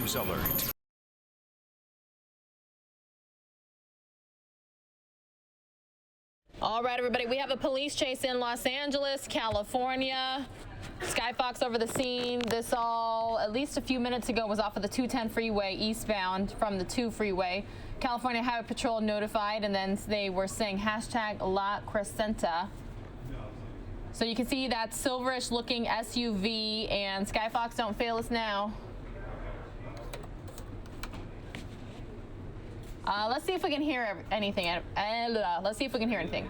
News Alert. All right, everybody, we have a police chase in Los Angeles, California. Skyfox over the scene. This all, at least a few minutes ago, was off of the 210 freeway eastbound from the 2 freeway. California Highway Patrol notified, and then they were saying hashtag La Crescenta. So you can see that silverish looking SUV, and Skyfox, don't fail us now. Let's see if we can hear anything. Let's see if we can hear anything.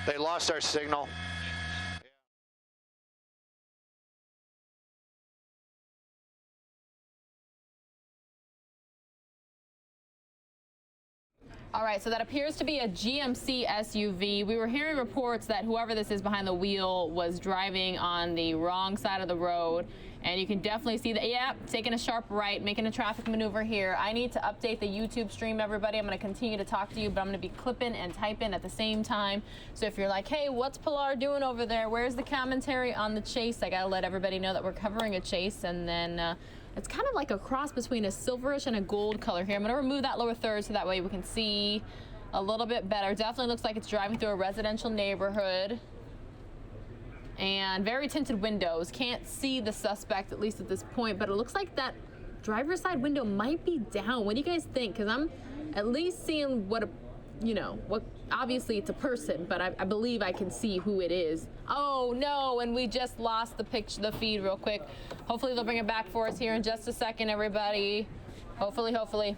They lost our signal. All right, so that appears to be a GMC SUV. We were hearing reports that whoever this is behind the wheel was driving on the wrong side of the road. And you can definitely see that, yeah, taking a sharp right, making a traffic maneuver here. I need to update the YouTube stream, everybody. I'm going to continue to talk to you, but I'm going to be clipping and typing at the same time. So if you're like, hey, what's Pilar doing over there? Where's the commentary on the chase? I got to let everybody know that we're covering a chase. And then it's kind of like a cross between a silverish and a gold color here. I'm going to remove that lower third so that way we can see a little bit better. Definitely looks like it's driving through a residential neighborhood. And very tinted windows. Can't see the suspect, at least at this point, but it looks like that driver's side window might be down. What do you guys think? Because I'm at least seeing what obviously it's a person, but I believe I can see who it is. Oh no, and we just lost the feed real quick. Hopefully they'll bring it back for us here in just a second, everybody. Hopefully.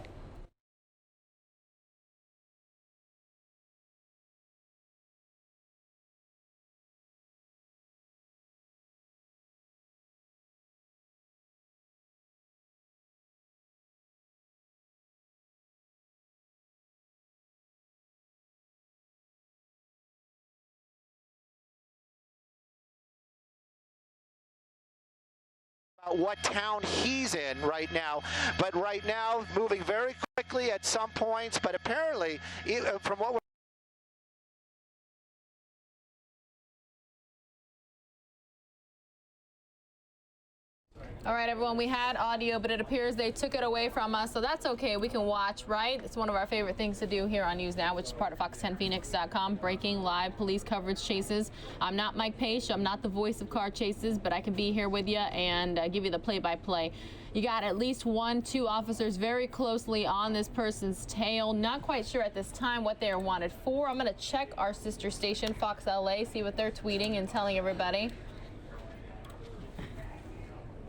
What town he's in right now, but right now moving very quickly at some points, but apparently from what we're All right, everyone, we had audio, but it appears they took it away from us, so that's okay. We can watch, right? It's one of our favorite things to do here on News Now, which is part of Fox10Phoenix.com, breaking live police coverage chases. I'm not Mike Page. I'm not the voice of car chases, but I can be here with you and give you the play-by-play. You got at least 2 officers very closely on this person's tail. Not quite sure at this time what they're wanted for. I'm going to check our sister station, Fox LA, see what they're tweeting and telling everybody.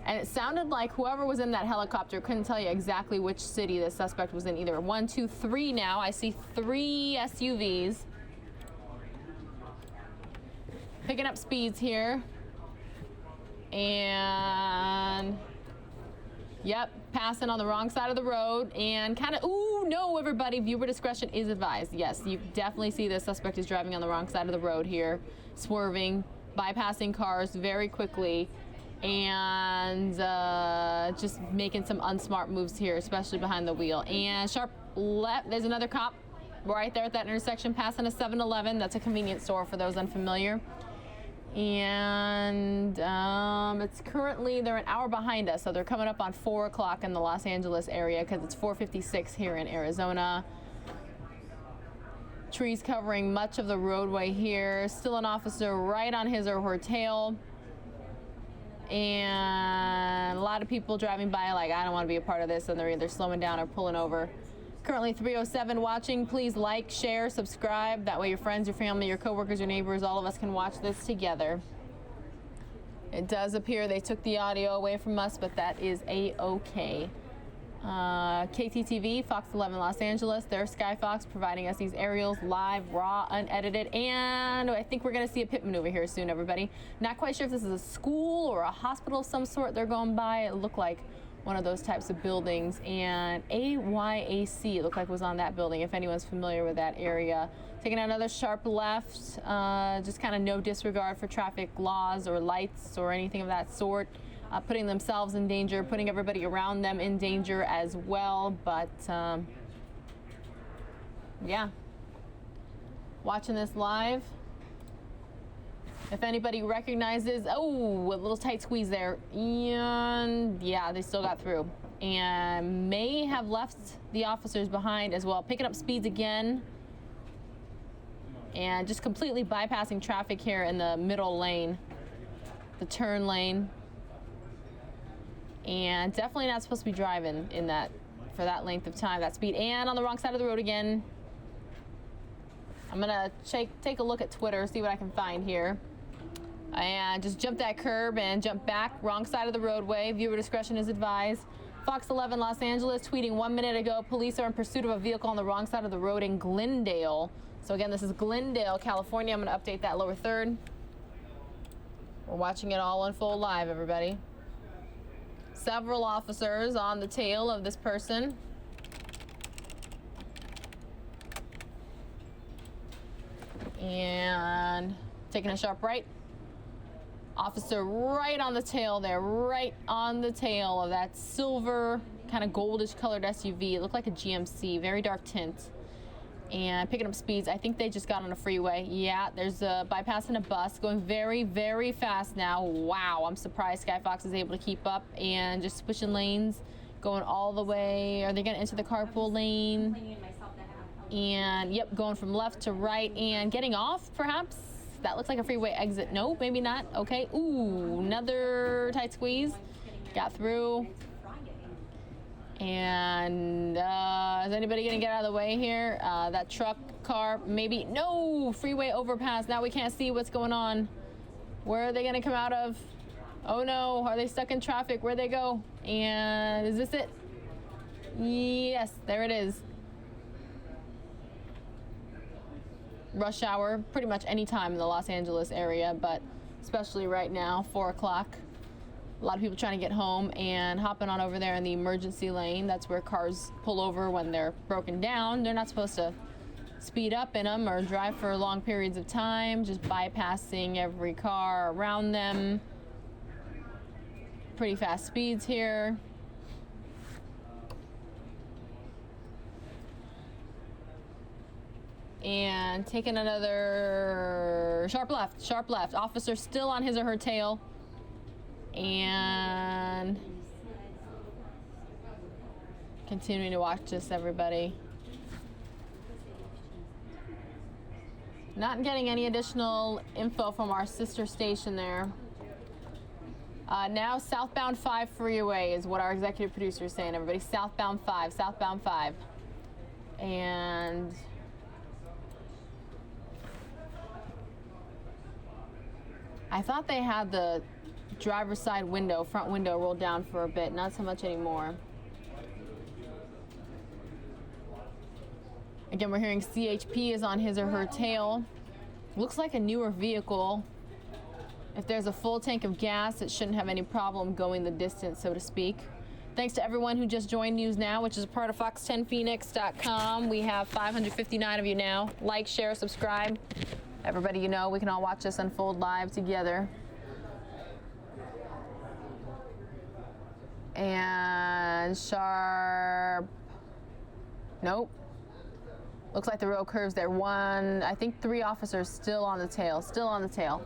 And it sounded like whoever was in that helicopter couldn't tell you exactly which city the suspect was in either. 1, 2, 3 now. I see 3 SUVs. Picking up speeds here. And, yep, passing on the wrong side of the road. And kind of, ooh, no, everybody, viewer discretion is advised. Yes, you definitely see the suspect is driving on the wrong side of the road here. Swerving, bypassing cars very quickly. And just making some unsmart moves here, especially behind the wheel. And sharp left, there's another cop right there at that intersection, passing a 7-Eleven. That's a convenience store for those unfamiliar. And it's currently, they're an hour behind us, so they're coming up on 4 o'clock in the Los Angeles area because it's 4:56 here in Arizona. Trees covering much of the roadway here. Still an officer right on his or her tail. And a lot of people driving by like, I don't want to be a part of this, and they're either slowing down or pulling over. Currently 307 watching. Please like, share, subscribe. That way your friends, your family, your coworkers, your neighbors, all of us can watch this together. It does appear they took the audio away from us, but that is a-okay. KTTV, Fox 11 Los Angeles, there's Skyfox providing us these aerials live, raw, unedited, and I think we're going to see a pit maneuver here soon, everybody. Not quite sure if this is a school or a hospital of some sort they're going by. It looked like one of those types of buildings, and AYAC, it looked like was on that building, if anyone's familiar with that area. Taking another sharp left, just kind of no disregard for traffic laws or lights or anything of that sort. Putting themselves in danger, putting everybody around them in danger as well. But yeah, watching this live, If anybody recognizes, oh, a little tight squeeze there. And yeah, they still got through. And may have left the officers behind as well. Picking up speeds again. And just completely bypassing traffic here in the middle lane. The turn lane. And definitely not supposed to be driving in that for that length of time, that speed. And on the wrong side of the road again. I'm gonna take a look at Twitter, see what I can find here. And just jump that curb and jump back, wrong side of the roadway. Viewer discretion is advised. Fox 11 Los Angeles tweeting 1 minute ago, police are in pursuit of a vehicle on the wrong side of the road in Glendale. So again, this is Glendale, California. I'm gonna update that lower third. We're watching it all unfold live, everybody. Several officers on the tail of this person. And taking a sharp right. Officer right on the tail there, right on the tail of that silver, kind of goldish colored SUV. It looked like a GMC, very dark tint. And picking up speeds, I think they just got on a freeway. Yeah, there's a bypassing a bus, going very, very fast now. Wow, I'm surprised Skyfox is able to keep up and just switching lanes, going all the way. Are they gonna enter the carpool lane? And yep, going from left to right and getting off perhaps. That looks like a freeway exit. No, maybe not. Okay. Ooh, another tight squeeze. Got through. And is anybody gonna get out of the way here? That truck, car, maybe. No, freeway overpass. Now we can't see what's going on. Where are they gonna come out of? Oh no, are they stuck in traffic? Where'd they go? And is this it? Yes, there it is. Rush hour, pretty much any time in the Los Angeles area, but especially right now, 4 o'clock. A lot of people trying to get home and hopping on over there in the emergency lane. That's where cars pull over when they're broken down. They're not supposed to speed up in them or drive for long periods of time, just bypassing every car around them. Pretty fast speeds here. And taking another sharp left, sharp left. Officer still on his or her tail. And continuing to watch this, everybody. Not getting any additional info from our sister station there. Now southbound 5 freeway is what our executive producer is saying, everybody. Southbound 5, southbound 5. And I thought they had the driver's side window, front window rolled down for a bit, not so much anymore. Again, we're hearing CHP is on his or her tail. Looks like a newer vehicle. If there's a full tank of gas, it shouldn't have any problem going the distance, so to speak. Thanks to everyone who just joined News Now, which is a part of fox10phoenix.com. We have 559 of you now. Like, share, subscribe. Everybody, you know, we can all watch this unfold live together. And sharp. Nope. Looks like the road curves there. I think 3 officers still on the tail, still on the tail.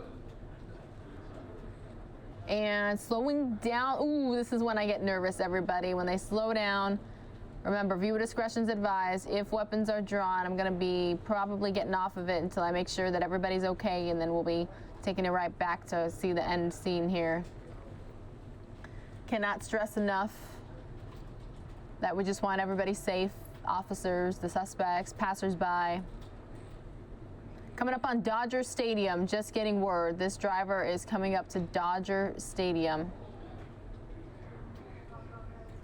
And slowing down. Ooh, this is when I get nervous, everybody. When they slow down, remember, viewer discretion's advised. If weapons are drawn, I'm gonna be probably getting off of it until I make sure that everybody's okay, and then we'll be taking it right back to see the end scene here. Cannot stress enough that we just want everybody safe. Officers, the suspects, passersby. Coming up on Dodger Stadium, just getting word. This driver is coming up to Dodger Stadium.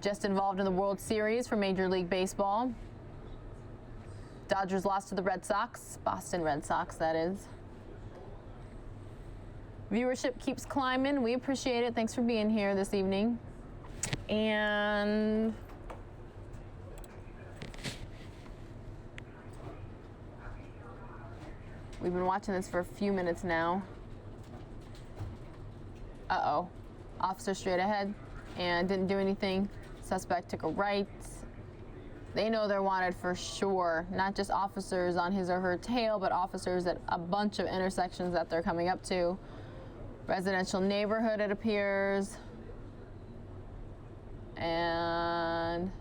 Just involved in the World Series for Major League Baseball. Dodgers lost to the Red Sox, Boston Red Sox, that is. Viewership keeps climbing. We appreciate it. Thanks for being here this evening. And we've been watching this for a few minutes now. Uh-oh. Officer straight ahead and didn't do anything. Suspect took a right. They know they're wanted for sure. Not just officers on his or her tail, but officers at a bunch of intersections that they're coming up to. Residential neighborhood, it appears. And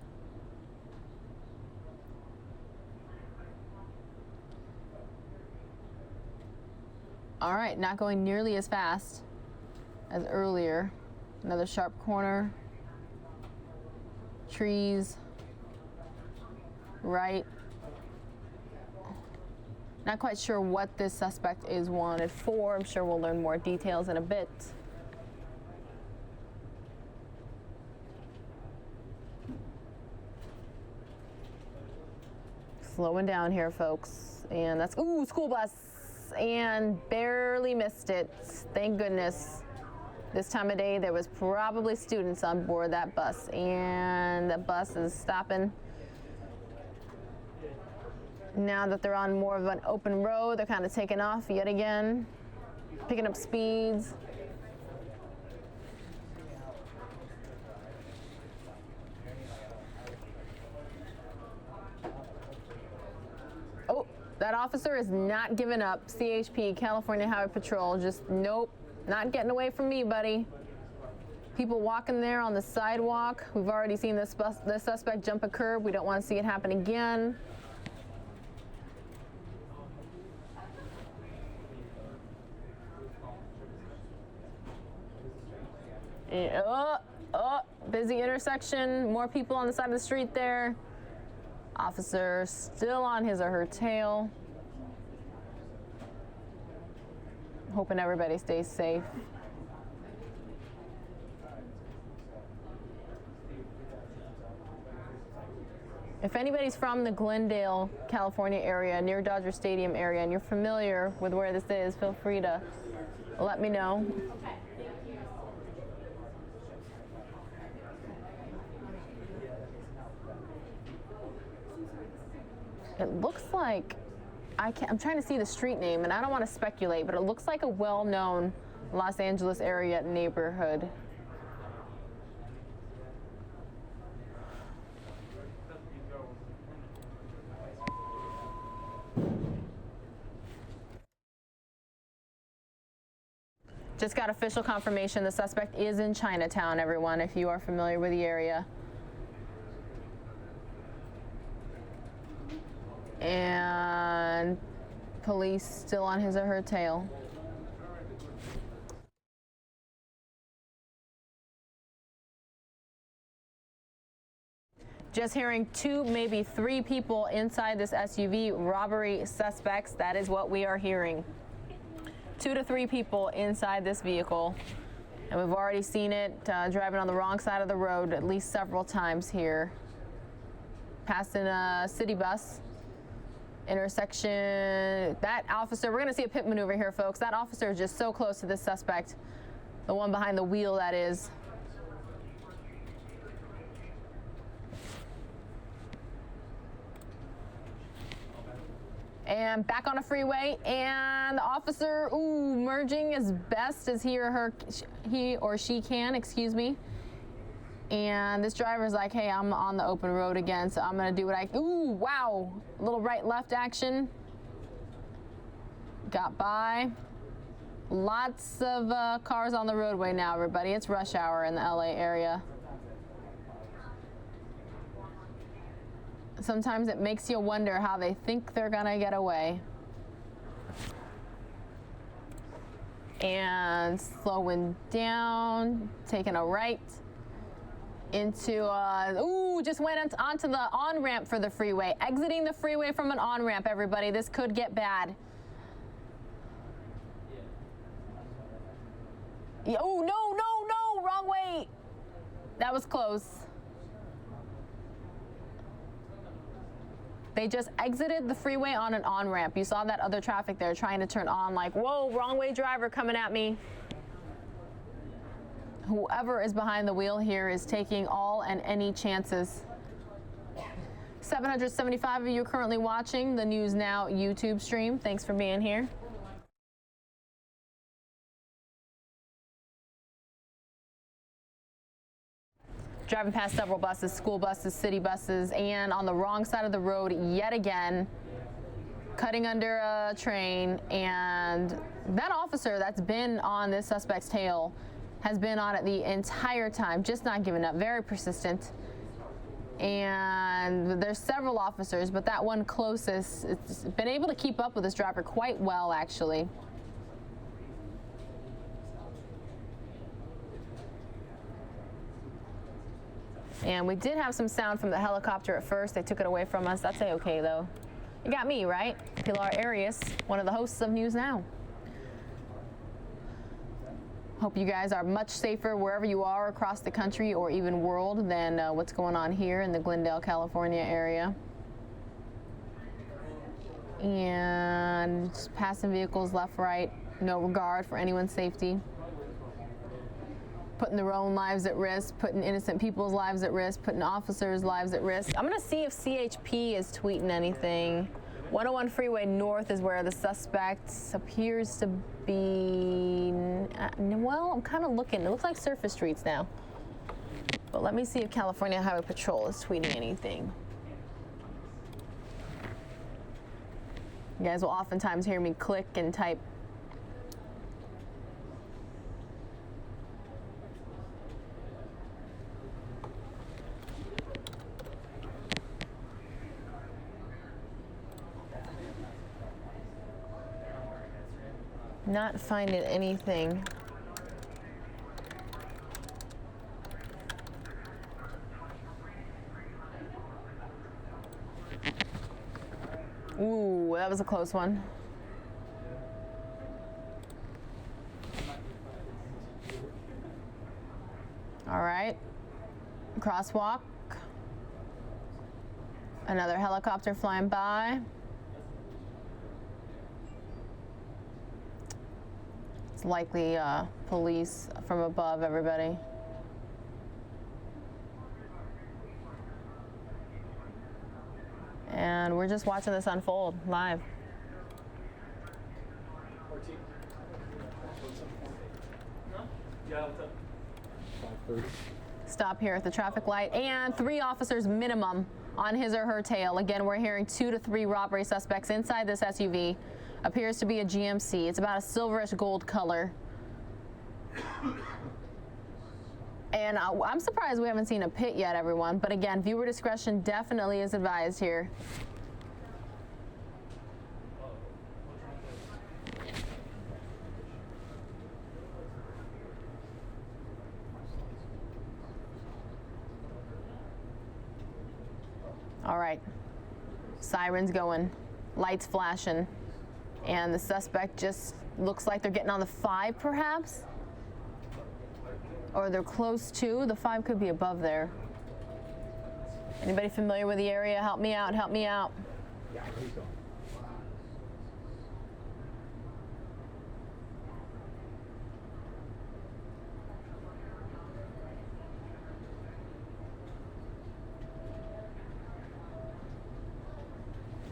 all right, not going nearly as fast as earlier. Another sharp corner. Trees. Right. Not quite sure what this suspect is wanted for. I'm sure we'll learn more details in a bit. Slowing down here, folks. And that's, ooh, school bus. And barely missed it. Thank goodness. This time of day, there was probably students on board that bus. And the bus is stopping. Now that they're on more of an open road, they're kind of taking off yet again, picking up speeds. Oh, that officer is not giving up. CHP, California Highway Patrol, just nope, not getting away from me, buddy. People walking there on the sidewalk. We've already seen this suspect jump a curb. We don't want to see it happen again. Busy intersection, more people on the side of the street there. Officer still on his or her tail. Hoping everybody stays safe. If anybody's from the Glendale, California area, near Dodger Stadium area, and you're familiar with where this is, feel free to let me know. It looks like, I'm trying to see the street name, and I don't want to speculate, but it looks like a well-known Los Angeles area neighborhood. Just got official confirmation the suspect is in Chinatown, everyone, if you are familiar with the area. And police still on his or her tail. Just hearing 2, maybe 3 people inside this SUV, robbery suspects. That is what we are hearing. 2 to 3 people inside this vehicle. And we've already seen it driving on the wrong side of the road at least several times here. Passing a city bus. Intersection. That officer, we're going to see a pit maneuver here, folks. That officer is just so close to this suspect. The one behind the wheel, that is. And back on a freeway, and the officer, merging as best as he or she can, excuse me. And this driver's like, hey, I'm on the open road again, so I'm gonna do what wow, a little right-left action. Got by. Lots of cars on the roadway now, everybody. It's rush hour in the LA area. Sometimes it makes you wonder how they think they're gonna get away. And slowing down, taking a right into, just went onto the on-ramp for the freeway. Exiting the freeway from an on-ramp, everybody. This could get bad. Oh, no, wrong way. That was close. They just exited the freeway on an on-ramp. You saw that other traffic there trying to turn on, like, whoa, wrong way driver coming at me. Whoever is behind the wheel here is taking all and any chances. 775 of you currently watching the News Now YouTube stream. Thanks for being here. Driving past several buses, school buses, city buses, and on the wrong side of the road yet again. cutting under a train, and that officer that's been on this suspect's tail has been on it the entire time, just not giving up, very persistent. And there's several officers, but that one closest, it's been able to keep up with this driver quite well, actually. And we did have some sound from the helicopter at first. They took it away from us. That's A-okay, though. You got me, right? Pilar Arias, one of the hosts of News Now. Hope you guys are much safer wherever you are across the country or even world than what's going on here in the Glendale, California area. And just passing vehicles left, right, no regard for anyone's safety. Putting their own lives at risk, putting innocent people's lives at risk, putting officers' lives at risk. I'm gonna see if CHP is tweeting anything. 101 Freeway North is where the suspect appears to be, well, I'm kind of looking. It looks like surface streets now. But let me see if California Highway Patrol is tweeting anything. You guys will oftentimes hear me click and type. Not finding anything. Ooh, that was a close one. All right, crosswalk. Another helicopter flying by. Likely police from above, everybody. And we're just watching this unfold live. Stop here at the traffic light, and 3 officers minimum on his or her tail. Again, we're hearing 2 to 3 robbery suspects inside this SUV. Appears to be a GMC. It's about a silverish gold color. And I'm surprised we haven't seen a pit yet, everyone. But again, viewer discretion definitely is advised here. All right. Sirens going, lights flashing. And the suspect just looks like they're getting on the 5, perhaps? Or they're close to. The 5 could be above there. Anybody familiar with the area? Help me out, help me out. Yeah, please go.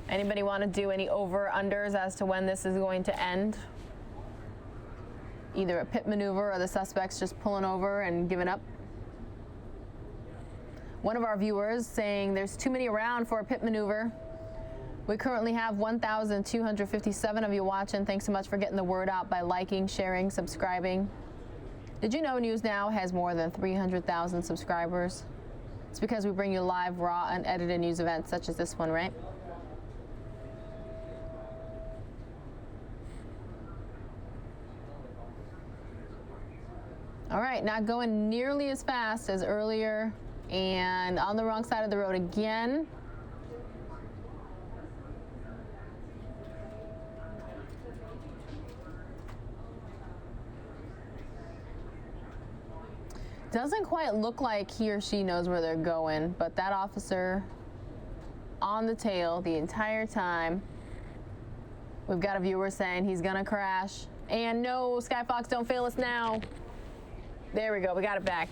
Anybody want to do any over-unders as to when this is going to end? Either a pit maneuver or the suspect's just pulling over and giving up. One of our viewers saying there's too many around for a pit maneuver. We currently have 1,257 of you watching. Thanks so much for getting the word out by liking, sharing, subscribing. Did you know News Now has more than 300,000 subscribers? It's because we bring you live, raw, unedited news events such as this one, right? All right, not going nearly as fast as earlier, and on the wrong side of the road again. Doesn't quite look like he or she knows where they're going, but that officer on the tail the entire time. We've got a viewer saying he's gonna crash. And no, Skyfox, don't fail us now. There we go, we got it back.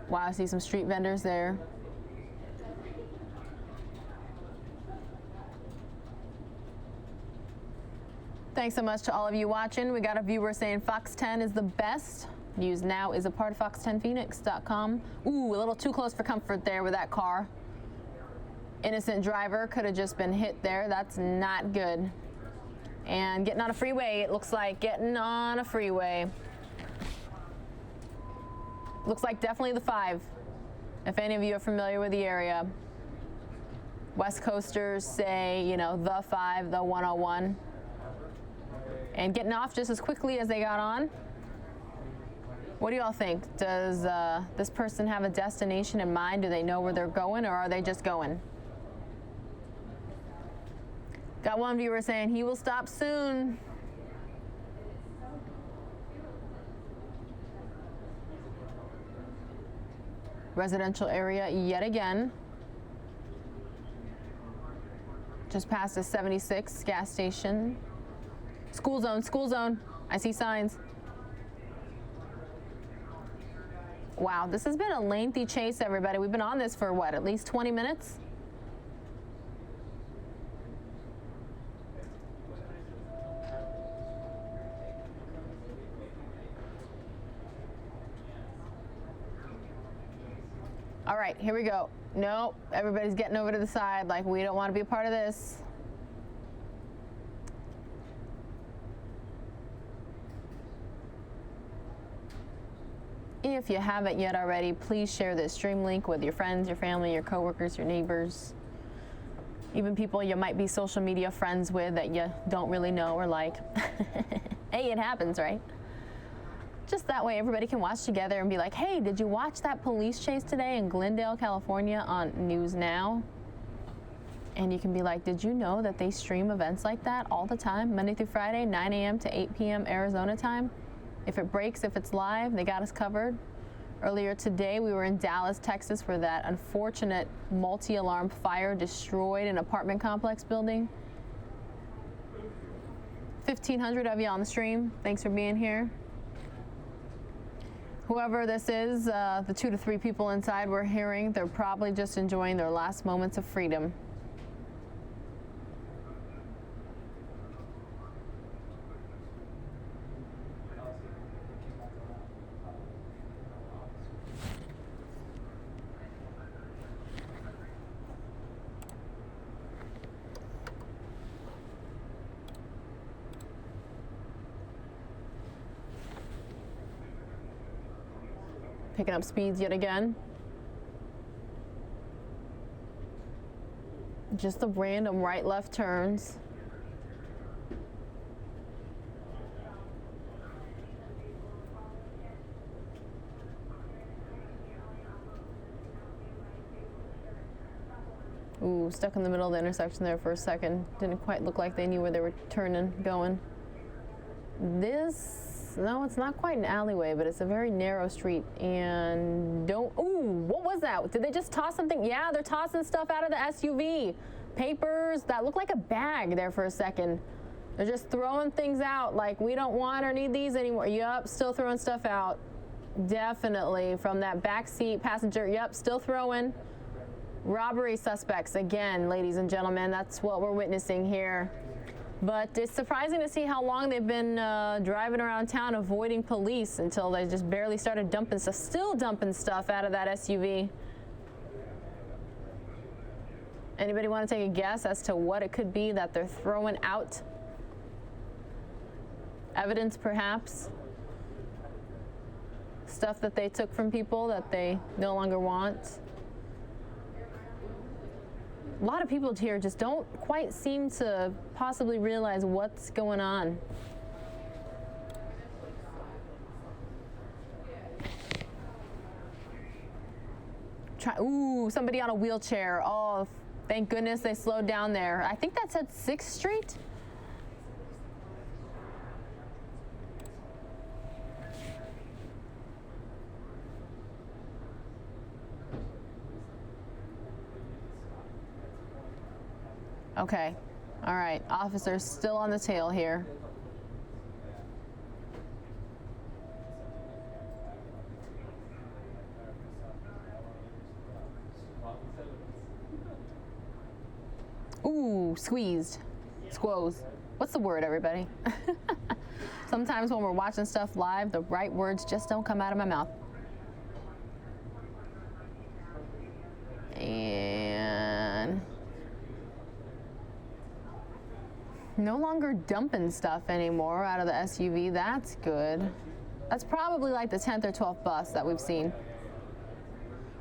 Wow, I see some street vendors there. Thanks so much to all of you watching. We got a viewer saying Fox 10 is the best. News Now is a part of fox10phoenix.com. Ooh, a little too close for comfort there with that car. Innocent driver could have just been hit there. That's not good. And getting on a freeway, it looks like getting on a freeway. Looks like definitely the 5, if any of you are familiar with the area. West Coasters say, you know, the 5, the 101. And getting off just as quickly as they got on. What do y'all think? Does this person have a destination in mind? Do they know where they're going, or are they just going? Got one viewer saying he will stop soon. Residential area yet again. Just past a 76 gas station. School zone, school zone. I see signs. Wow, this has been a lengthy chase, everybody. We've been on this for what, at least 20 minutes? All right, here we go. Nope, everybody's getting over to the side like we don't want to be a part of this. If you haven't yet already, please share this stream link with your friends, your family, your coworkers, your neighbors, even people you might be social media friends with that you don't really know or like. Hey, it happens, right? Just that way everybody can watch together and be like, hey, did you watch that police chase today in Glendale, California on News Now? And you can be like, did you know that they stream events like that all the time, Monday through Friday, 9 a.m. to 8 p.m. Arizona time? If it breaks, if it's live, they got us covered. Earlier today, we were in Dallas, Texas, where that unfortunate multi-alarm fire destroyed an apartment complex building. 1,500 of you on the stream. Thanks for being here. Whoever this is, the 2 to 3 people inside we're hearing, they're probably just enjoying their last moments of freedom. Picking up speeds yet again. Just the random right-left turns. Ooh, stuck in the middle of the intersection there for a second. Didn't quite look like they knew where they were turning, going. No, it's not quite an alleyway, but it's a very narrow street. And ooh, what was that? Did they just toss something? Yeah, they're tossing stuff out of the SUV. Papers that look like a bag there for a second. They're just throwing things out like we don't want or need these anymore. Yup, still throwing stuff out. Definitely from that back seat passenger. Yup, still throwing. Robbery suspects again, ladies and gentlemen. That's what we're witnessing here. But it's surprising to see how long they've been driving around town avoiding police until they just barely started dumping stuff. Still dumping stuff out of that SUV. Anybody want to take a guess as to what it could be that they're throwing out? Evidence, perhaps? Stuff that they took from people that they no longer want? A lot of people here just don't quite seem to possibly realize what's going on. Ooh, somebody on a wheelchair. Oh, thank goodness they slowed down there. I think that's at 6th Street. Okay, all right, officers still on the tail here. Ooh, squeezed, squoze. What's the word, everybody? Sometimes when we're watching stuff live, the right words just don't come out of my mouth. And no longer dumping stuff anymore out of the SUV. That's good. That's probably like the 10th or 12th bus that we've seen.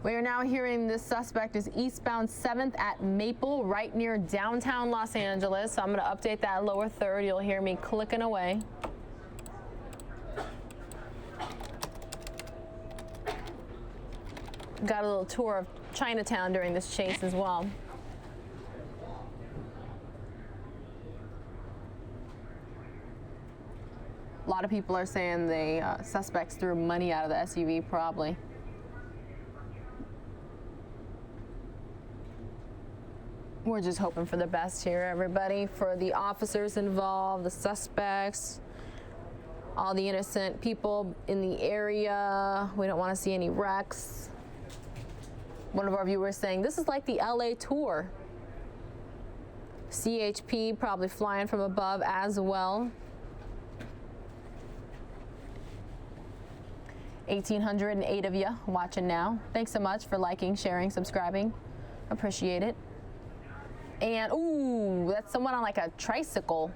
We are now hearing this suspect is eastbound 7th at Maple, right near downtown Los Angeles. So I'm going to update that lower third. You'll hear me clicking away. Got a little tour of Chinatown during this chase as well. A lot of people are saying the suspects threw money out of the SUV, probably. We're just hoping for the best here, everybody, for the officers involved, the suspects, all the innocent people in the area. We don't want to see any wrecks. One of our viewers saying this is like the LA tour. CHP probably flying from above as well. 1,808 of you watching now. Thanks so much for liking, sharing, subscribing. Appreciate it. And, ooh, that's someone on like a tricycle.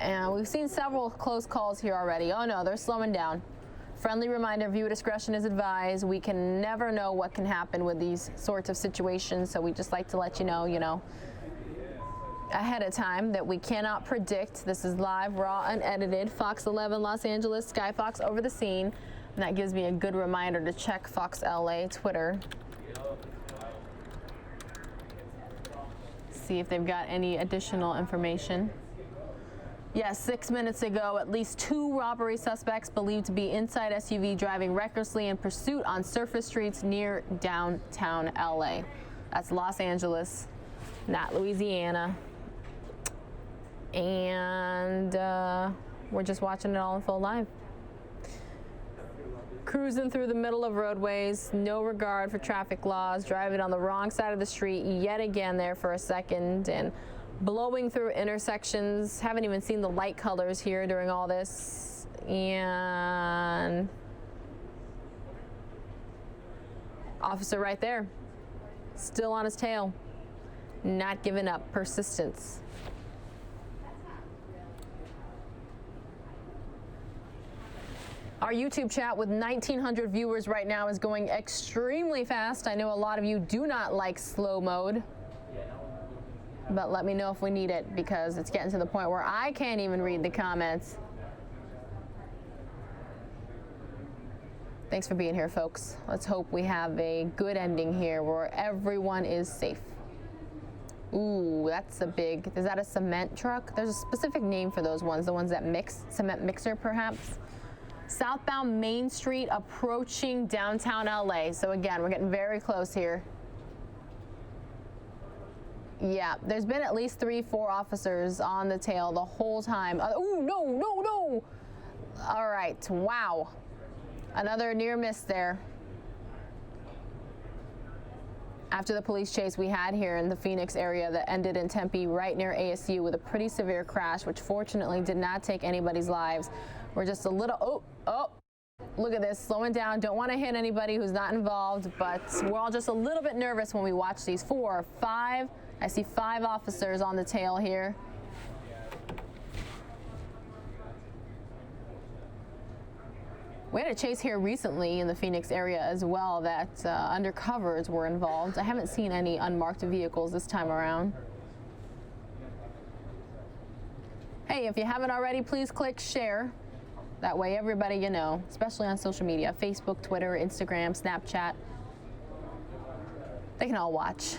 And we've seen several close calls here already. Oh no, they're slowing down. Friendly reminder, viewer discretion is advised. We can never know what can happen with these sorts of situations, so we just like to let you know, ahead of time that we cannot predict. This is live, raw, unedited. Fox 11 Los Angeles, Sky Fox over the scene. And that gives me a good reminder to check Fox LA Twitter. See if they've got any additional information. Yes, 6 minutes ago, at least 2 robbery suspects believed to be inside SUV driving recklessly in pursuit on surface streets near downtown LA. That's Los Angeles, not Louisiana. And we're just watching it all unfold live. Cruising through the middle of roadways, no regard for traffic laws, driving on the wrong side of the street yet again there for a second, and blowing through intersections. Haven't even seen the light colors here during all this. And officer right there, still on his tail, not giving up, persistence. Our YouTube chat with 1,900 viewers right now is going extremely fast. I know a lot of you do not like slow mode, but let me know if we need it, because it's getting to the point where I can't even read the comments. Thanks for being here, folks. Let's hope we have a good ending here where everyone is safe. Ooh, that's a big, is that a cement truck? There's a specific name for those ones, the ones that mix, cement mixer perhaps. Southbound Main Street approaching downtown LA. So again, we're getting very close here. Yeah, there's been at least 3-4 officers on the tail the whole time. Oh, no. All right, wow. Another near miss there. After the police chase we had here in the Phoenix area that ended in Tempe right near ASU with a pretty severe crash, which fortunately did not take anybody's lives. We're just a little, oh, look at this, slowing down. Don't want to hit anybody who's not involved, but we're all just a little bit nervous when we watch these 4 or 5. I see 5 officers on the tail here. We had a chase here recently in the Phoenix area as well that undercovers were involved. I haven't seen any unmarked vehicles this time around. Hey, if you haven't already, please click share. That way everybody you know, especially on social media, Facebook, Twitter, Instagram, Snapchat, they can all watch.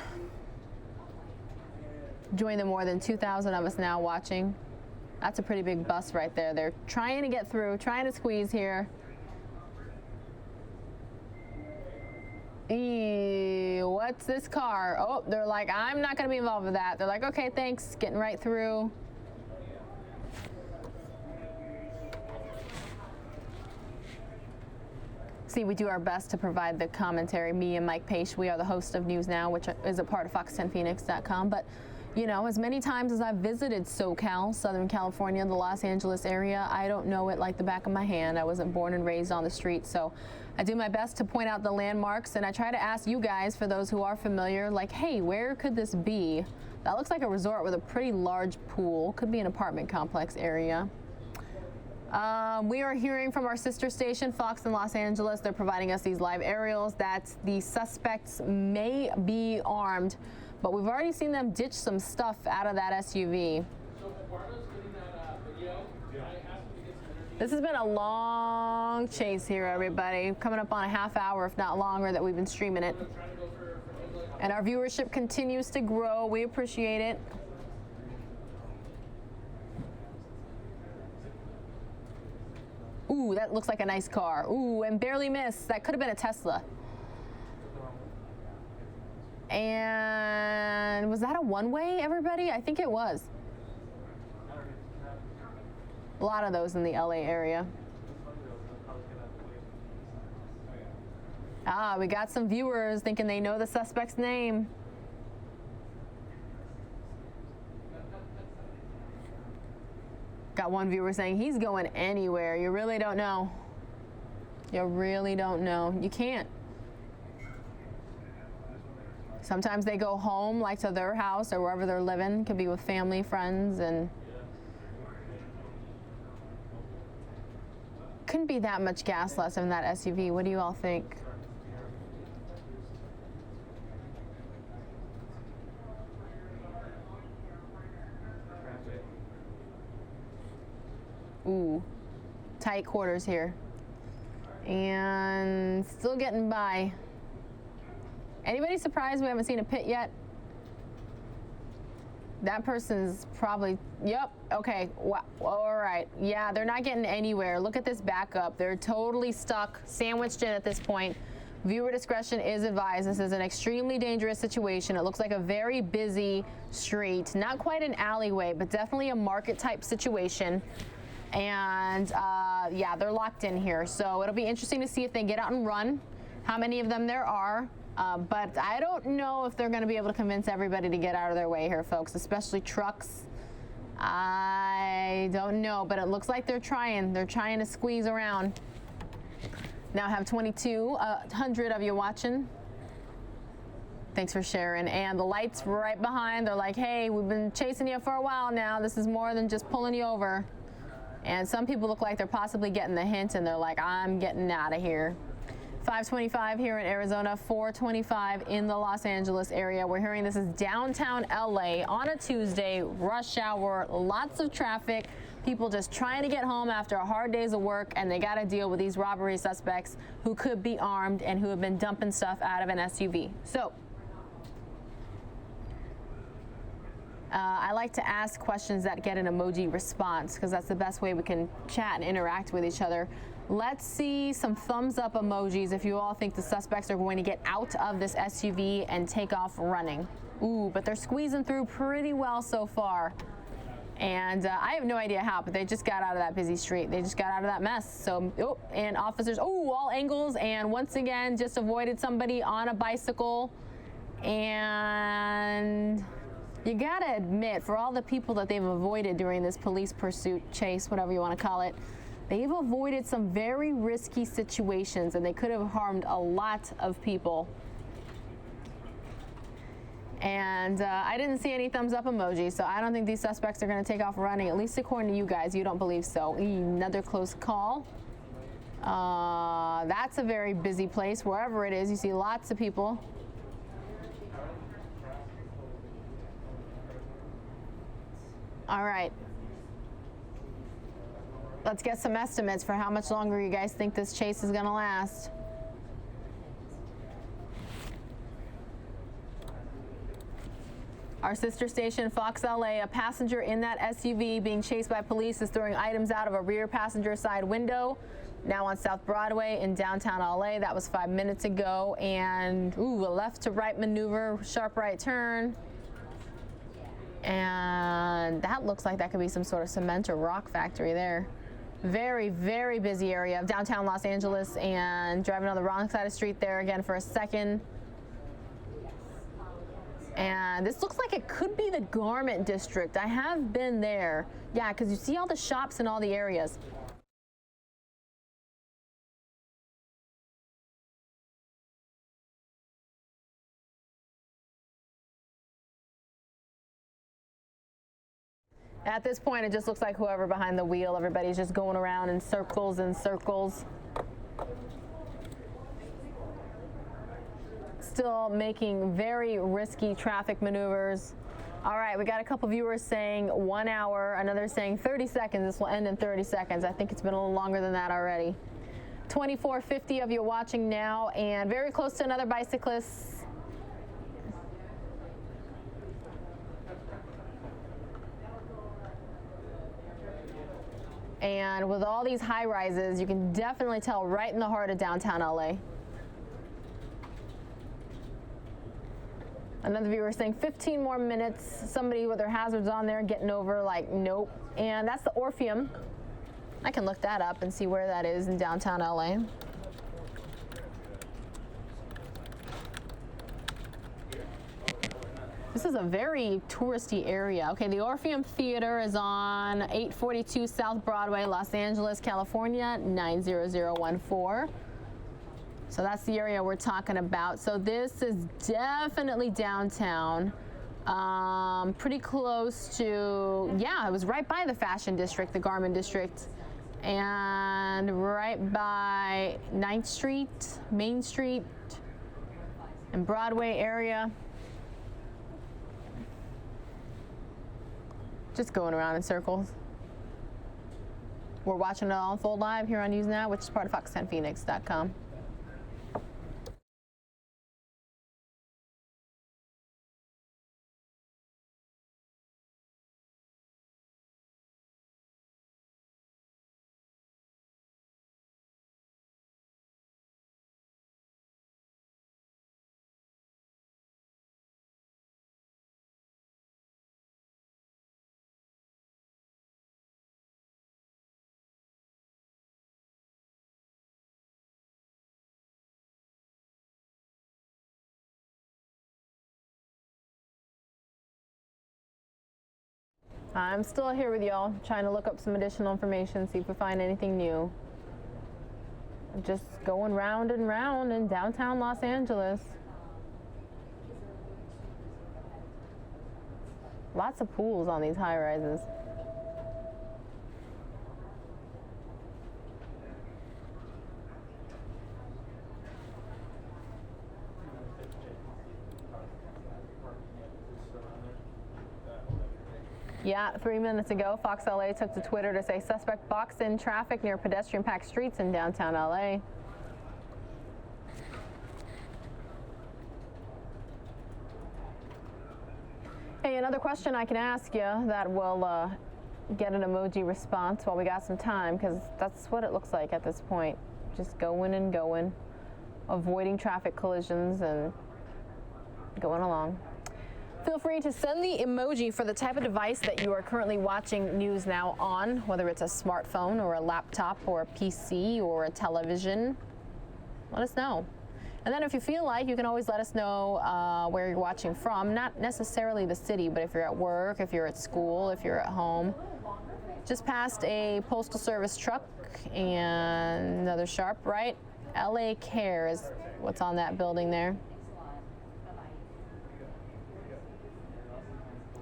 Join the more than 2,000 of us now watching. That's a pretty big bus right there. They're trying to get through, trying to squeeze here. Ew, what's this car? Oh, they're like, I'm not going to be involved with that. They're like, okay, thanks, getting right through. See, we do our best to provide the commentary. Me and Mike Page, we are the host of News Now, which is a part of fox10phoenix.com. But You know, as many times as I've visited SoCal, Southern California, the Los Angeles area, I don't know it like the back of my hand. I wasn't born and raised on the street, so I do my best to point out the landmarks, and I try to ask you guys, for those who are familiar, like, hey, where could this be? That looks like a resort with a pretty large pool. Could be an apartment complex area. We are hearing from our sister station, Fox in Los Angeles. They're providing us these live aerials that the suspects may be armed, but we've already seen them ditch some stuff out of that SUV. This has been a long chase here, everybody. Coming up on a half hour, if not longer, that we've been streaming it. And our viewership continues to grow. We appreciate it. Ooh, that looks like a nice car. Ooh, and barely missed. That could have been a Tesla. And was that a one-way, everybody? I think it was. A lot of those in the LA area. Ah, we got some viewers thinking they know the suspect's name. Got one viewer saying he's going anywhere. You really don't know. You really don't know. You can't. Sometimes they go home, like to their house or wherever they're living. Could be with family, friends, and couldn't be that much gas left in that SUV. What do you all think? Ooh, tight quarters here. And still getting by. Anybody surprised we haven't seen a pit yet? That person's probably, yep, okay, wow, all right. Yeah, they're not getting anywhere. Look at this backup. They're totally stuck, sandwiched in at this point. Viewer discretion is advised. This is an extremely dangerous situation. It looks like a very busy street. Not quite an alleyway, but definitely a market type situation. And yeah, they're locked in here. So it'll be interesting to see if they get out and run, how many of them there are. But I don't know if they're going to be able to convince everybody to get out of their way here, folks, especially trucks. I don't know, but it looks like they're trying. They're trying to squeeze around. Now I have 2,200 of you watching. Thanks for sharing. And the lights right behind, they're like, hey, we've been chasing you for a while now. This is more than just pulling you over. And some people look like they're possibly getting the hint, and they're like, I'm getting out of here. 525 here in Arizona, 425 in the Los Angeles area. We're hearing this is downtown LA on a Tuesday, rush hour, lots of traffic, people just trying to get home after a hard days of work, and they got to deal with these robbery suspects who could be armed and who have been dumping stuff out of an SUV. So I like to ask questions that get an emoji response, because that's the best way we can chat and interact with each other. Let's see some thumbs up emojis if you all think the suspects are going to get out of this SUV and take off running. Ooh, but they're squeezing through pretty well so far. And I have no idea how, but they just got out of that busy street. They just got out of that mess. So, oh, and officers, oh, all angles, and once again, just avoided somebody on a bicycle. And you gotta admit, for all the people that they've avoided during this police pursuit, chase, whatever you want to call it, they've avoided some very risky situations, and they could have harmed a lot of people. And I didn't see any thumbs up emoji, so I don't think these suspects are going to take off running, at least according to you guys. You don't believe so. Another close call. That's a very busy place. Wherever it is, you see lots of people. All right. Let's get some estimates for how much longer you guys think this chase is going to last. Our sister station, Fox LA, a passenger in that SUV being chased by police is throwing items out of a rear passenger side window. Now on South Broadway in downtown LA. That was 5 minutes ago. And, ooh, a left to right maneuver, sharp right turn. And that looks like that could be some sort of cement or rock factory there. Very, very busy area of downtown Los Angeles, and driving on the wrong side of the street there again for a second. And this looks like it could be the garment district. I have been there. Yeah, because you see all the shops in all the areas. At this point, it just looks like whoever behind the wheel, everybody's just going around in circles and circles. Still making very risky traffic maneuvers. All right, we got a couple viewers saying 1 hour, another saying 30 seconds. This will end in 30 seconds. I think it's been a little longer than that already. 2450 of you watching now, and very close to another bicyclist. And with all these high rises, you can definitely tell right in the heart of downtown LA. Another viewer saying 15 more minutes. Somebody with their hazards on there getting over, like, nope. And that's the Orpheum. I can look that up and see where that is in downtown LA. This is a very touristy area. Okay, the Orpheum Theater is on 842 South Broadway, Los Angeles, California, 90014. So that's the area we're talking about. So this is definitely downtown. Pretty close to, yeah, it was right by the fashion district, the garment district, and right by 9th Street, Main Street, and Broadway area. Just going around in circles. We're watching it all unfold live here on News Now, which is part of fox10phoenix.com. I'm still here with y'all, trying to look up some additional information, see if we find anything new. Just going round and round in downtown Los Angeles. Lots of pools on these high rises. Yeah, 3 minutes ago, Fox LA took to Twitter to say suspect boxed in traffic near pedestrian-packed streets in downtown LA. Hey, another question I can ask you that will get an emoji response while we got some time, because that's what it looks like at this point. Just going and going, avoiding traffic collisions and going along. Feel free to send the emoji for the type of device that you are currently watching News Now on, whether it's a smartphone or a laptop or a PC or a television. Let us know. And then if you feel like, you can always let us know where you're watching from. Not necessarily the city, but if you're at work, if you're at school, if you're at home. Just passed a Postal Service truck and another sharp right. LA Care is what's on that building there.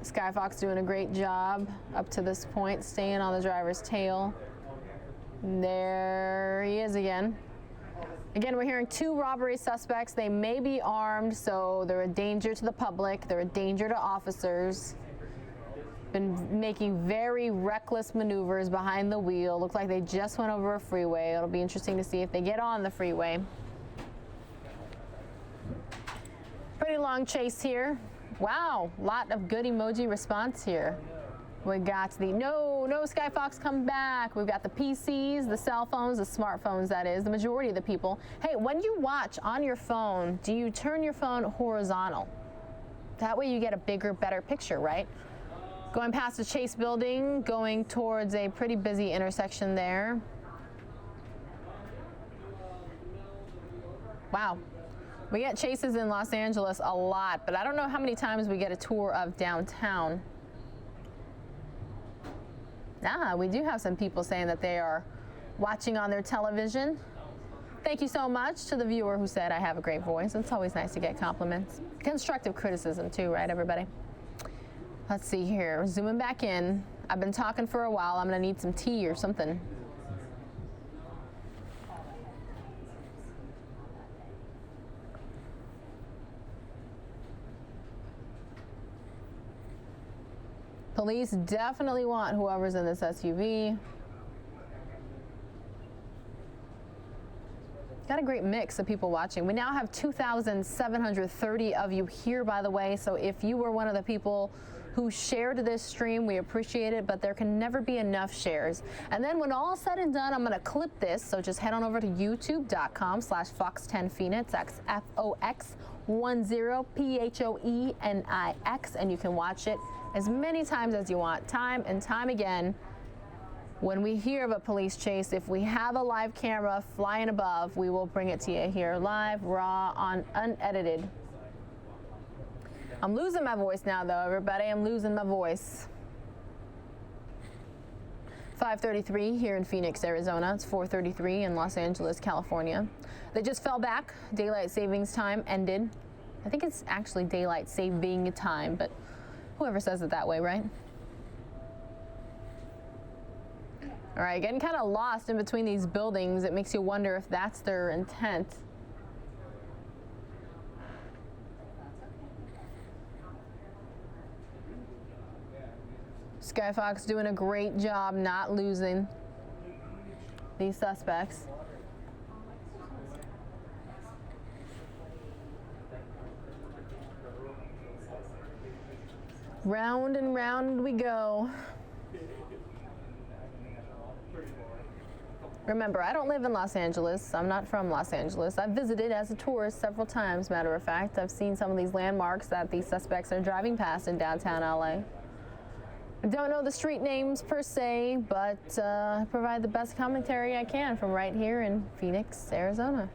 Skyfox doing a great job up to this point, staying on the driver's tail. There he is again. Again, we're hearing 2 robbery suspects. They may be armed, so they're a danger to the public. They're a danger to officers. Been making very reckless maneuvers behind the wheel. Look like they just went over a freeway. It'll be interesting to see if they get on the freeway. Pretty long chase here. Wow, lot of good emoji response here. We got the no Skyfox, come back. We've got the PCs, the cell phones, the smartphones, that is, the majority of the people. Hey, when you watch on your phone, do you turn your phone horizontal? That way you get a bigger, better picture, right? Going past the Chase building, going towards a pretty busy intersection there. Wow. We get chases in Los Angeles a lot, but I don't know how many times we get a tour of downtown. We do have some people saying that they are watching on their television. Thank you so much to the viewer who said I have a great voice. It's always nice to get compliments. Constructive criticism too, right, everybody? Let's see here. Zooming back in. I've been talking for a while. I'm going to need some tea or something. Police definitely want whoever's in this SUV. Got a great mix of people watching. We now have 2,730 of you here, by the way. So if you were one of the people who shared this stream, we appreciate it, but there can never be enough shares. And then when all said and done, I'm going to clip this. So just head on over to youtube.com/Fox10Phoenix, that's FOX10 PHOENIX, and you can watch it as many times as you want, time and time again. When we hear of a police chase, if we have a live camera flying above, we will bring it to you here live, raw, unedited. I'm losing my voice now, though, everybody. I'm losing my voice. 5:33 here in Phoenix, Arizona. It's 4:33 in Los Angeles, California. They just fell back. Daylight savings time ended. I think it's actually daylight saving time, but whoever says it that way, right? All right, getting kind of lost in between these buildings. It makes you wonder if that's their intent. Sky Fox doing a great job not losing these suspects. Round and round we go. Remember, I don't live in Los Angeles. I'm not from Los Angeles. I've visited as a tourist several times, matter of fact. I've seen some of these landmarks that these suspects are driving past in downtown LA. I don't know the street names per se, but I provide the best commentary I can from right here in Phoenix, Arizona.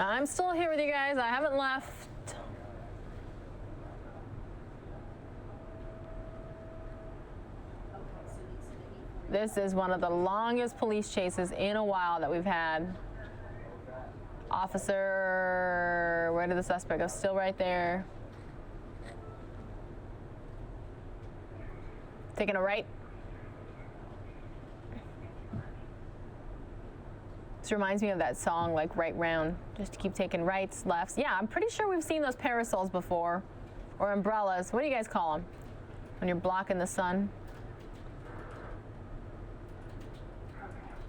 I'm still here with you guys. I haven't left. This is one of the longest police chases in a while that we've had. Officer, where did the suspect go? Still right there. Taking a right. This reminds me of that song, like Right Round, just to keep taking rights, lefts. Yeah, I'm pretty sure we've seen those parasols before, or umbrellas. What do you guys call them when you're blocking the sun?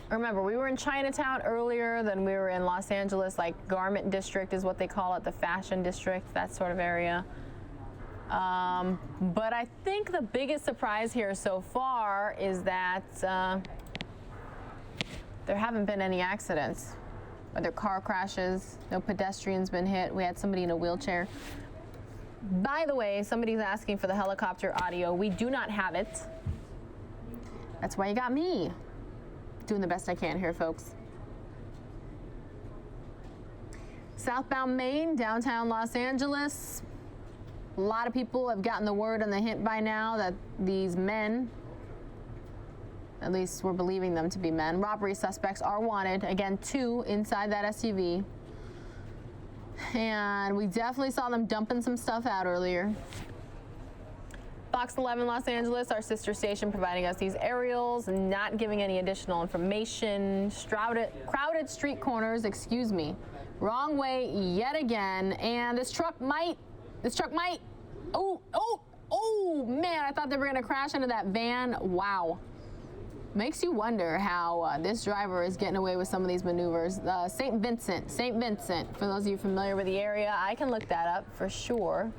Remember, we were in Chinatown earlier, then we were in Los Angeles, like Garment District is what they call it, the Fashion District, that sort of area. But I think the biggest surprise here so far is that there haven't been any accidents. Whether car crashes, no pedestrians been hit. We had somebody in a wheelchair. By the way, somebody's asking for the helicopter audio. We do not have it. That's why you got me doing the best I can here, folks. Southbound Main, downtown Los Angeles. A lot of people have gotten the word and the hint by now that these men, at least we're believing them to be men, robbery suspects are wanted. Again, 2 inside that SUV. And we definitely saw them dumping some stuff out earlier. Fox 11 Los Angeles, our sister station, providing us these aerials, not giving any additional information. Crowded street corners, excuse me. Wrong way yet again. And this truck might, oh, man, I thought they were gonna crash into that van. Wow. Makes you wonder how this driver is getting away with some of these maneuvers. St. Vincent, for those of you familiar with the area, I can look that up for sure.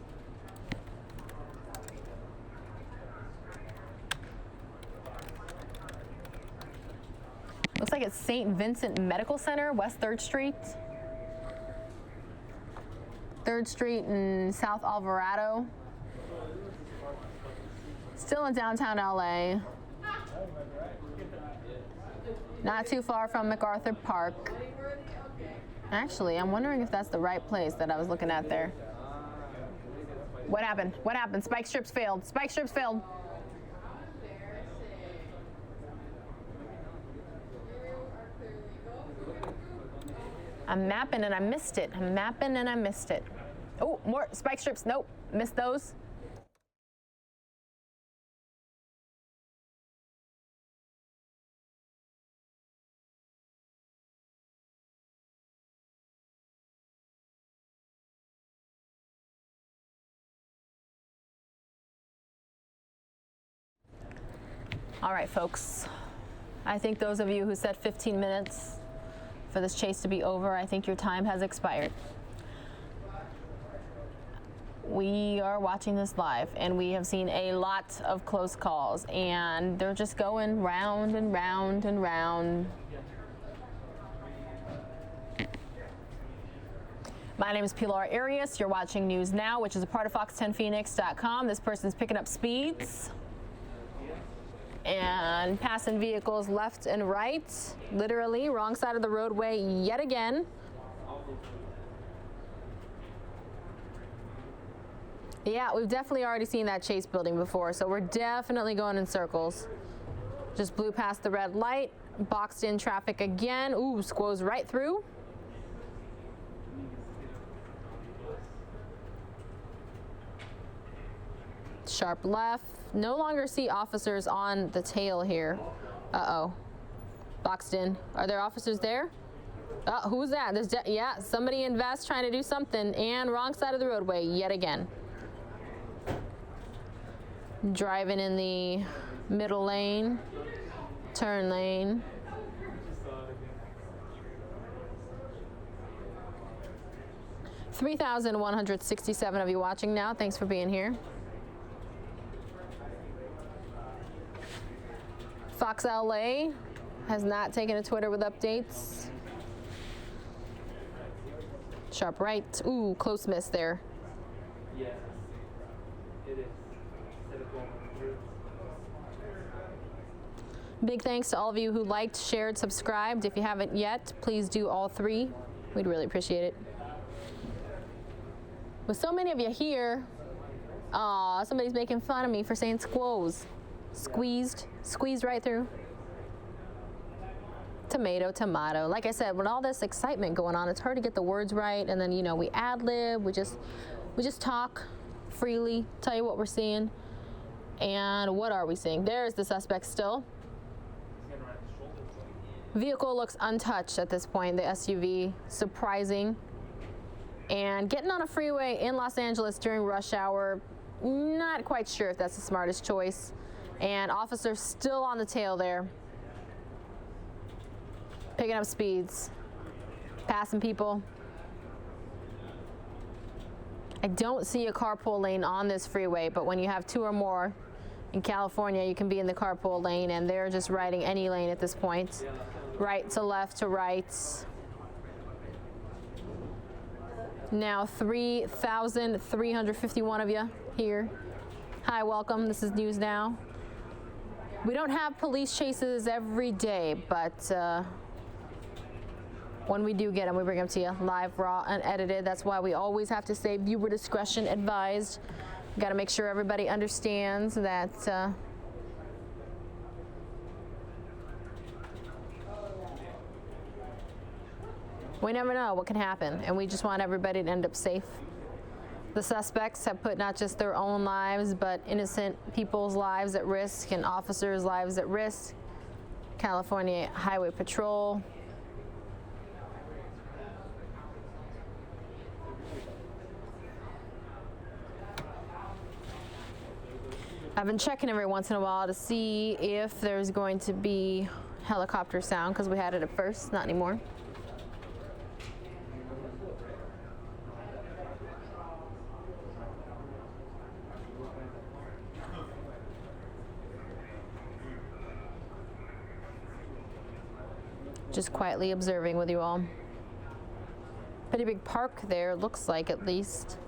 Looks like it's St. Vincent Medical Center, West 3rd Street. 3rd Street in South Alvarado. Still in downtown LA. Not too far from MacArthur Park. Actually, I'm wondering if that's the right place that I was looking at there. What happened? What happened? Spike strips failed. Spike strips failed. I'm mapping and I missed it. I'm mapping and I missed it. Oh, more spike strips. Nope, missed those. All right, folks. I think those of you who said 15 minutes for this chase to be over, I think your time has expired. We are watching this live, and we have seen a lot of close calls, and they're just going round and round and round. My name is Pilar Arias. You're watching News Now, which is a part of Fox10Phoenix.com. This person's picking up speeds and passing vehicles left and right, literally wrong side of the roadway yet again. Yeah, we've definitely already seen that chase building before, so we're definitely going in circles. Just blew past the red light, boxed in traffic again. Ooh, squoze right through. Sharp left. No longer see officers on the tail here. Uh-oh. Boxed in. Are there officers there? Who's that? There's yeah, somebody in vest trying to do something, and wrong side of the roadway yet again. Driving in the middle lane, turn lane. $3,167 of you watching now. Thanks for being here. Fox LA has not taken to Twitter with updates. Sharp right. Ooh, close miss there. Yes, it is. Big thanks to all of you who liked, shared, subscribed. If you haven't yet, please do all 3. We'd really appreciate it. With so many of you here, somebody's making fun of me for saying squoze. Squeezed right through. Tomato. Like I said, with all this excitement going on, it's hard to get the words right, and then, you know, we ad-lib, we just talk freely, tell you what we're seeing. And what are we seeing? There's the suspect still. Vehicle looks untouched at this point, the SUV. Surprising. And getting on a freeway in Los Angeles during rush hour, not quite sure if that's the smartest choice. And officers still on the tail there. Picking up speeds. Passing people. I don't see a carpool lane on this freeway, but when you have 2 or more in California, you can be in the carpool lane, and they're just riding any lane at this point. Right to left to right. Now 3,351 of you here. Hi, welcome. This is News Now. We don't have police chases every day, but when we do get them, we bring them to you live, raw, unedited. That's why we always have to say viewer discretion advised. Got to make sure everybody understands that we never know what can happen, and we just want everybody to end up safe. The suspects have put not just their own lives, but innocent people's lives at risk and officers' lives at risk. California Highway Patrol. I've been checking every once in a while to see if there's going to be helicopter sound, because we had it at first, not anymore. Just quietly observing with you all. Pretty big park there, looks like, at least.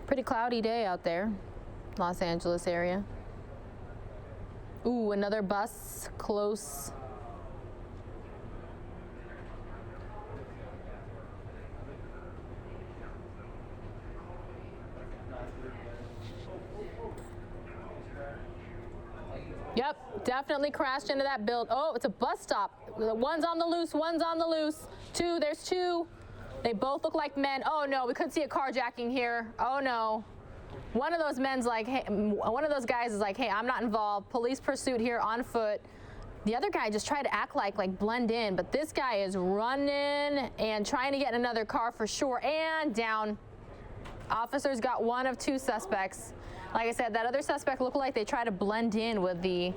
Pretty cloudy day out there, Los Angeles area. Ooh, another bus close. Yep, definitely crashed into that build. Oh, it's a bus stop. One's on the loose, one's on the loose. Two, there's two. They both look like men. Oh no, we could see a carjacking here. Oh no. One of those men's like, hey, one of those guys is like, hey, I'm not involved. Police pursuit here on foot. The other guy just tried to act like blend in, but this guy is running and trying to get in another car for sure, and down. Officers got one of 2 suspects. Like I said, that other suspect looked like they tried to blend in with the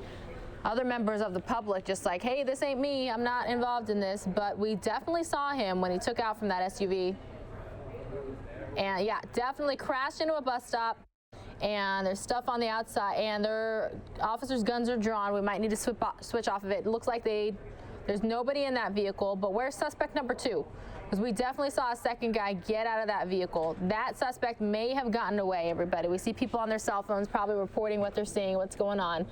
other members of the public, just like, hey, this ain't me, I'm not involved in this. But we definitely saw him when he took out from that SUV. And yeah, definitely crashed into a bus stop. And there's stuff on the outside, and their officers' guns are drawn. We might need to switch off of it. It looks like there's nobody in that vehicle, but where's suspect number 2? Because we definitely saw a second guy get out of that vehicle. That suspect may have gotten away, everybody. We see people on their cell phones probably reporting what they're seeing, what's going on.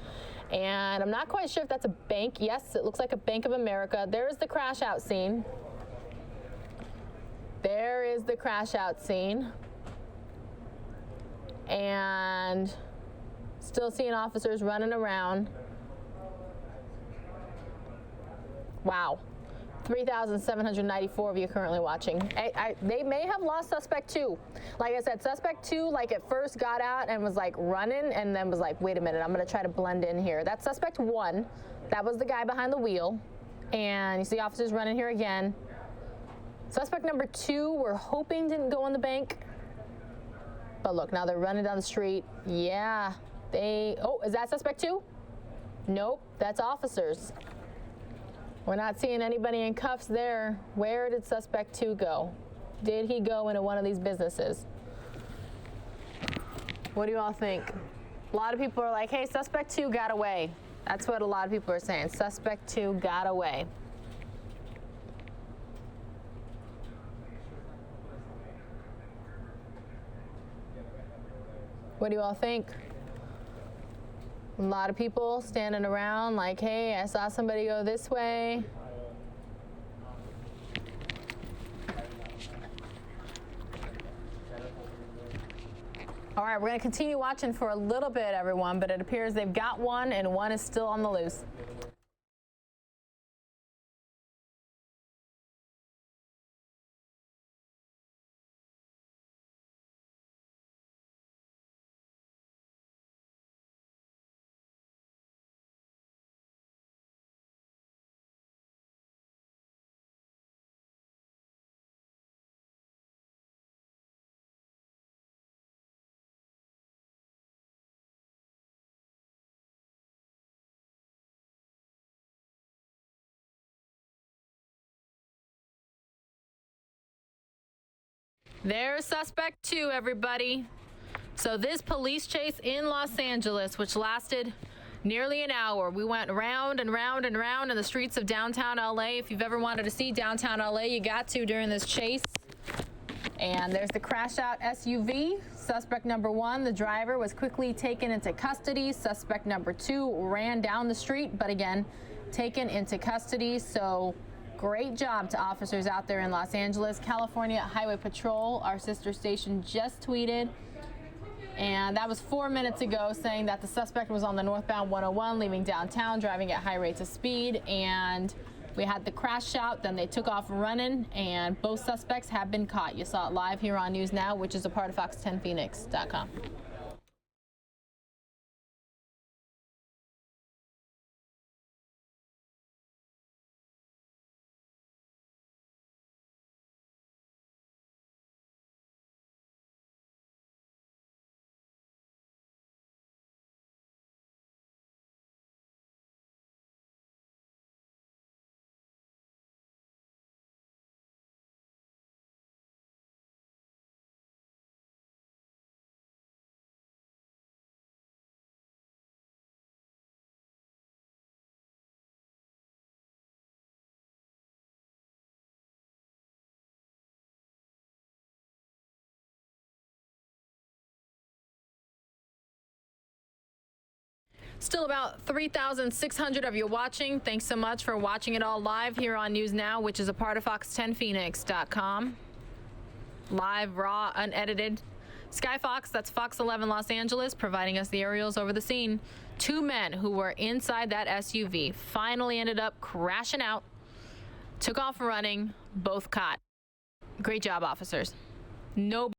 And I'm not quite sure if that's a bank. Yes, it looks like a Bank of America. There's the crash out scene. There is the crash out scene. And still seeing officers running around. Wow. 3,794 of you currently watching. They may have lost suspect 2. Like I said, suspect 2, at first got out and was running, and then was like, wait a minute, I'm gonna try to blend in here. That's suspect 1. That was the guy behind the wheel. And you see officers running here again. Suspect number 2, we're hoping didn't go in the bank. But look, now they're running down the street. Yeah, oh, is that suspect 2? Nope, that's officers. We're not seeing anybody in cuffs there. Where did suspect 2 go? Did he go into one of these businesses? What do you all think? A lot of people are like, hey, suspect 2 got away. That's what a lot of people are saying. Suspect 2 got away. What do you all think? A lot of people standing around like, hey, I saw somebody go this way. All right, we're going to continue watching for a little bit, everyone, but it appears they've got one, and one is still on the loose. There's suspect 2, everybody. So this police chase in Los Angeles, which lasted nearly an hour. We went round and round and round in the streets of downtown LA. If you've ever wanted to see downtown LA, you got to during this chase. And there's the crash out SUV. Suspect number 1, the driver, was quickly taken into custody. Suspect number 2 ran down the street, but again, taken into custody. So great job to officers out there in Los Angeles. California Highway Patrol, our sister station, just tweeted, and that was 4 minutes ago, saying that the suspect was on the northbound 101 leaving downtown, driving at high rates of speed, and we had the crash out. Then they took off running, and both suspects have been caught. You saw it live here on News Now, which is a part of fox10phoenix.com. Still about 3,600 of you watching. Thanks so much for watching it all live here on News Now, which is a part of fox10phoenix.com. Live, raw, unedited. Sky Fox, that's Fox 11 Los Angeles, providing us the aerials over the scene. 2 men who were inside that SUV finally ended up crashing out, took off running, both caught. Great job, officers. No